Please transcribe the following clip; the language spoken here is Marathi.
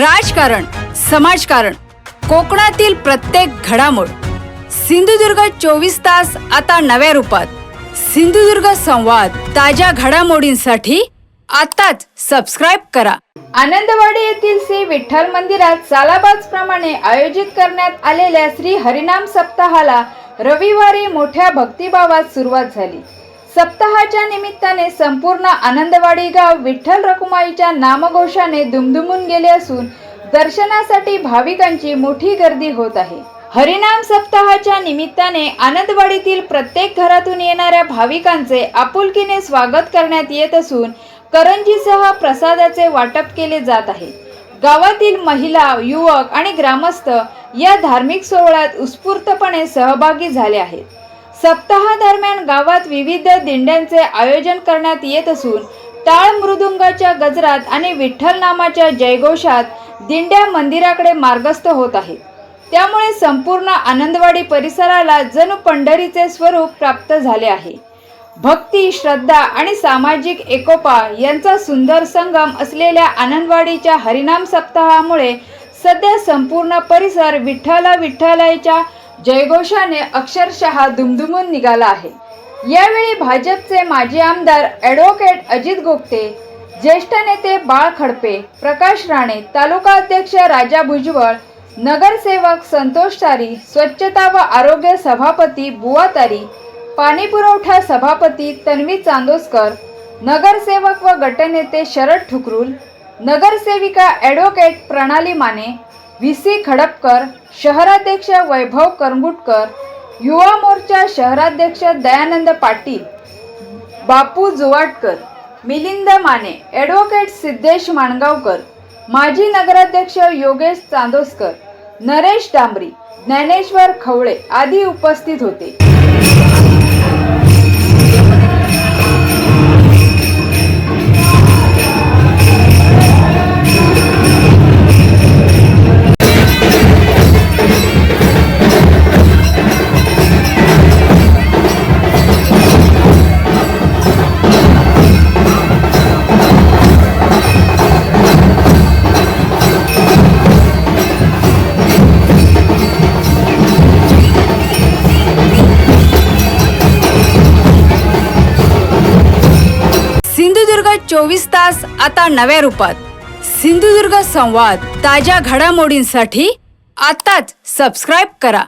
राजकारण, समाजकारण, कोकणातील प्रत्येक घडामोड. सिंधुदुर्ग 24 तास आता नव्या रूपात. सिंधुदुर्ग संवाद, ताज्या घडामोडींसाठी आताच सबस्क्राइब करा. आनंदवाडी येथील श्री विठ्ठल मंदिरात सालाबाजप्रमाणे आयोजित करण्यात आलेल्या श्री हरिनाम सप्ताहाला रविवारी मोठ्या भक्तिभावात सुरुवात झाली. सप्ताहाच्या निमित्ताने संपूर्ण आनंदवाडी गाव विठ्ठल रखुमाईच्या नामघोषाने दुमदुमून गेले असून दर्शनासाठी भाविकांची मोठी गर्दी होत आहे. हरिनाम सप्ताहाच्या निमित्ताने आनंदवाडीतील प्रत्येक घरातून येणाऱ्या भाविकांचे आपुलकीने स्वागत करण्यात येत असून करंजीसह प्रसादाचे वाटप केले जात आहे. गावातील महिला, युवक आणि ग्रामस्थ या धार्मिक सोहळ्यात उत्स्फूर्तपणे सहभागी झाले आहेत. सप्ताहादरम्यान गावात विविध दिंड्यांचे आयोजन करण्यात येत असून टाळ मृदुंगाच्या गजरात आणि विठ्ठल नामाच्या जयघोषात दिंड्या मंदिराकडे मार्गस्थ होत आहेत. त्यामुळे संपूर्ण आनंदवाडी परिसराला जणू पंढरीचे स्वरूप प्राप्त झाले आहे. भक्ती, श्रद्धा आणि सामाजिक एकोपा यांचा सुंदर संगम असलेल्या आनंदवाडीच्या हरिनाम सप्ताहामुळे सध्या संपूर्ण परिसर विठ्ठलाच्या जयघोषाने अक्षरशः दुमदुमून निघाला आहे. यावेळी भाजपचे माजी आमदार ॲडव्होकेट अजित गोगटे, ज्येष्ठ नेते बाळ खडपे, प्रकाश राणे, तालुका अध्यक्ष राजा भुजबळ, नगरसेवक संतोष तारी, स्वच्छता व आरोग्य सभापती बुवा तारी, पाणी पुरवठा सभापती तन्वी चांदोसकर, नगरसेवक व गटनेते शरद ठुकरूल, नगरसेविका ॲडव्होकेट प्रणाली माने, व्हीसी खडपकर, शहराध्यक्ष वैभव करंगुटकर, युवा मोर्चा शहराध्यक्ष दयानंद पाटील, बापू जुवाटकर, मिलिंद माने, ॲडव्होकेट सिद्धेश माणगावकर, माजी नगराध्यक्ष योगेश चांदोसकर, नरेश डांबरी, ज्ञानेश्वर खवळे आदी उपस्थित होते. सिंधुदुर्ग 24 तास आता नव्या रूपात. सिंधुदुर्ग संवाद, ताज्या घडामोडींसाठी आताच सबस्क्राइब करा.